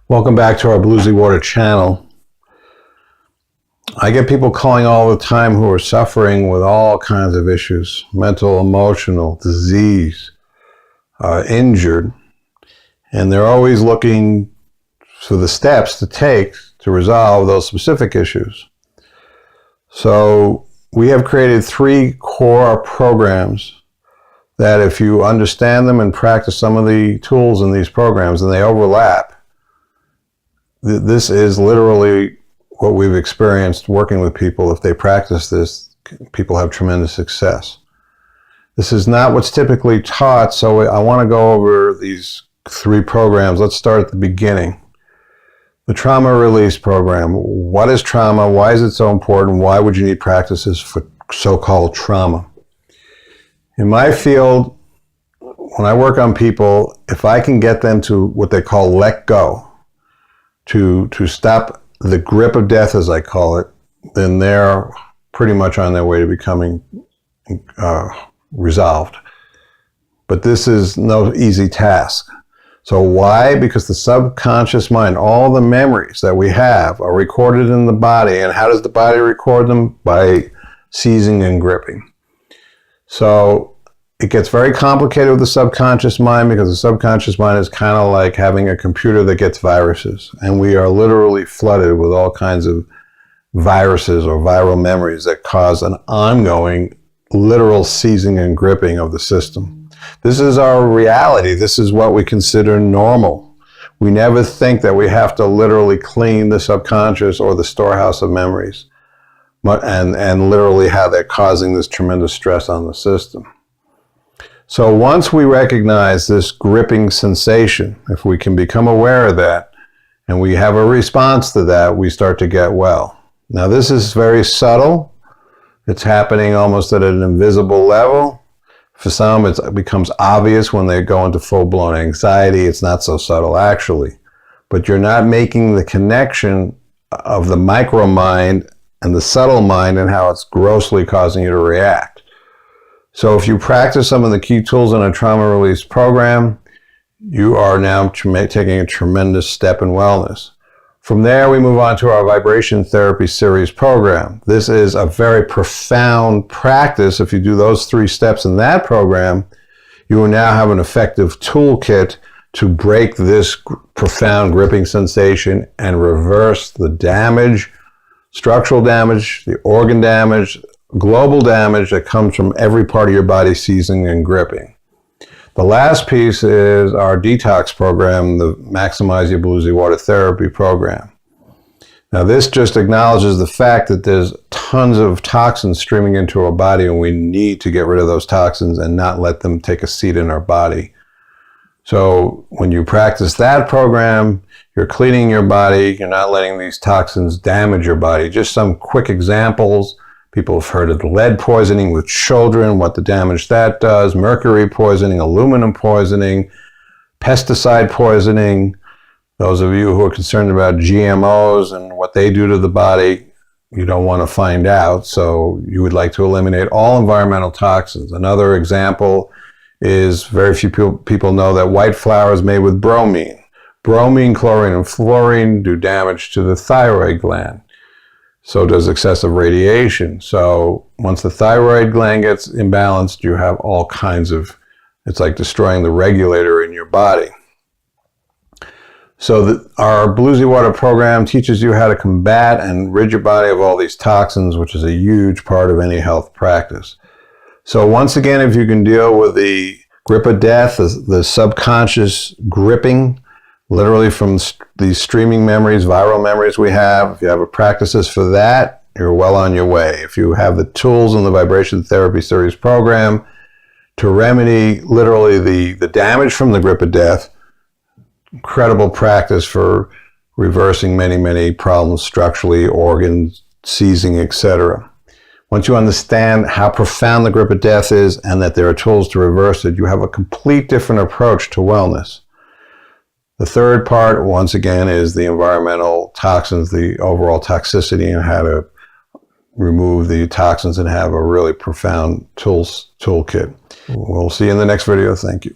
Welcome back to our Bluesy Water channel. I get people calling all the time who are suffering with all kinds of issues, mental, emotional, disease, injured, and they're always looking for the steps to take to resolve those specific issues. So we have created 3 core programs that if you understand them and practice some of the tools in these programs, and they overlap, this is literally what we've experienced working with people. If they practice this, people have tremendous success. This is not what's typically taught, so I want to go over these 3 programs. Let's start at the beginning. The trauma release program. What is trauma? Why is it so important? Why would you need practices for so-called trauma? In my field, when I work on people, if I can get them to what they call let go, to stop the grip of death, as I call it, then they're pretty much on their way to becoming resolved. But this is no easy task. So why? Because the subconscious mind, all the memories that we have are recorded in the body. And how does the body record them? By seizing and gripping. So it gets very complicated with the subconscious mind, because the subconscious mind is kind of like having a computer that gets viruses. And we are literally flooded with all kinds of viruses or viral memories that cause an ongoing literal seizing and gripping of the system. This is our reality. This is what we consider normal. We never think that we have to literally clean the subconscious or the storehouse of memories, and literally how they're causing this tremendous stress on the system. So once we recognize this gripping sensation, if we can become aware of that, and we have a response to that, we start to get well. Now this is very subtle. It's happening almost at an invisible level. For some, it becomes obvious when they go into full-blown anxiety. It's not so subtle, actually. But you're not making the connection of the micro mind and the subtle mind and how it's grossly causing you to react. So if you practice some of the key tools in a trauma release program, you are now taking a tremendous step in wellness. From there, we move on to our vibration therapy series program. This is a very profound practice. If you do those 3 steps in that program, you will now have an effective toolkit to break this profound gripping sensation and reverse the damage, structural damage, the organ damage, global damage that comes from every part of your body seizing and gripping. The last piece is our detox program, the Maximize Your Bluesy Water Therapy program. Now this just acknowledges the fact that there's tons of toxins streaming into our body, and we need to get rid of those toxins and not let them take a seat in our body. So when you practice that program, you're cleaning your body, you're not letting these toxins damage your body. Just some quick examples. People have heard of lead poisoning with children, what the damage that does, mercury poisoning, aluminum poisoning, pesticide poisoning. Those of you who are concerned about GMOs and what they do to the body, you don't want to find out, so you would like to eliminate all environmental toxins. Another example is very few people know that white flour is made with bromine. Bromine, chlorine, and fluorine do damage to the thyroid gland. So does excessive radiation. So once the thyroid gland gets imbalanced, you have all kinds of, it's like destroying the regulator in your body. So our Bluesy Water program teaches you how to combat and rid your body of all these toxins, which is a huge part of any health practice. So once again, if you can deal with the grip of death, the subconscious gripping, literally from these streaming memories, viral memories we have, if you have practices for that, you're well on your way. If you have the tools in the Vibration Therapy Series program to remedy literally the damage from the grip of death, incredible practice for reversing many, many problems structurally, organs, seizing, etc. Once you understand how profound the grip of death is and that there are tools to reverse it, you have a complete different approach to wellness. The third part, once again, is the environmental toxins, the overall toxicity, and how to remove the toxins and have a really profound toolkit. We'll see you in the next video. Thank you.